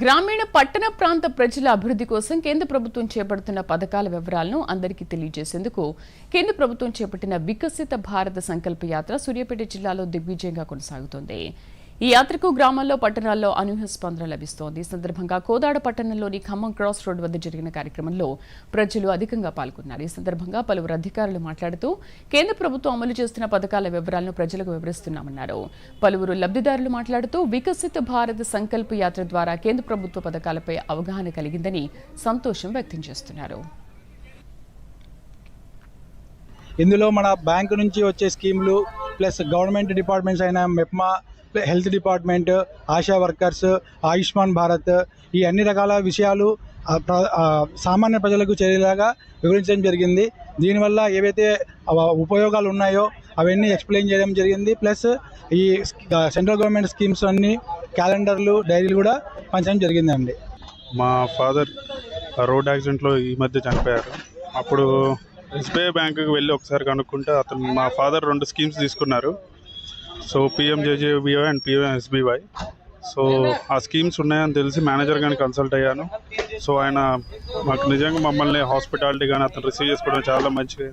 గ్రామీణ పట్టణ ప్రాంత ప్రజల అభివృద్ధి కోసం కేంద్ర ప్రభుత్వం చేపడుతున్న పథకాల వివరాలను అందరికీ తెలియజేసేందుకు కేంద్ర ప్రభుత్వం చేపట్టిన వికసిత భారత సంకల్ప యాత్ర సూర్యాపేట జిల్లాలో దిగ్విజయంగా కొనసాగుతోంది. ఈ యాత్రకు గ్రామాల్లో పట్టణాల్లో అనూహ్య స్పందన లభిస్తోంది. ఈ సందర్భంగా కోదాడ పట్టణంలోని ఖమ్మం క్రాస్ రోడ్ వద్ద జరిగిన కార్యక్రమంలో ప్రజలు అధికంగా పాల్గొన్నారు. ఈ సందర్భంగా పలువురు అధికారులు మాట్లాడుతూ కేంద్ర ప్రభుత్వం అమలు చేస్తున్న పథకాల వివరాలను ప్రజలకు వివరిస్తున్నామన్నారు. పలువురు లబ్ధిదారులు మాట్లాడుతూ వికసిత భారత సంకల్ప యాత్ర ద్వారా కేంద్ర ప్రభుత్వ పథకాలపై అవగాహన కలిగిందని సంతోషం వ్యక్తం చేస్తున్నారు. ఇందులో మన బ్యాంకు నుంచి వచ్చే స్కీములు ప్లస్ గవర్నమెంట్ డిపార్ట్మెంట్స్ అయిన MEPMA, health department, ASHA workers, Ayushman Bharat, ఈ అన్ని రకాల విషయాలు సామాన్య ప్రజలకు చేరేలాగా వివరించడం జరిగింది. దీనివల్ల ఏవైతే ఉపయోగాలు ఉన్నాయో అవన్నీ ఎక్స్ప్లెయిన్ చేయడం జరిగింది. ప్లస్ ఈ సెంట్రల్ గవర్నమెంట్ స్కీమ్స్ అన్ని క్యాలెండర్లు, డైరీలు కూడా పంచడం జరిగిందండి. మా ఫాదర్ రోడ్ యాక్సిడెంట్లో ఈ మధ్య చనిపోయారు. అప్పుడు ఎస్బీఐ బ్యాంకుకి వెళ్ళి ఒకసారి కనుక్కుంటే మా ఫాదర్ 2 స్కీమ్స్ తీసుకున్నారు. So PMJJBY and PMSBY. So ఆ స్కీమ్స్ ఉన్నాయని తెలిసి మేనేజర్ కానీ కన్సల్ట్ అయ్యాను. సో ఆయన మాకు నిజంగా మమ్మల్ని హాస్పిటాలిటీ కానీ అతను రిసీవ్ చేసుకోవడం చాలా మంచిగా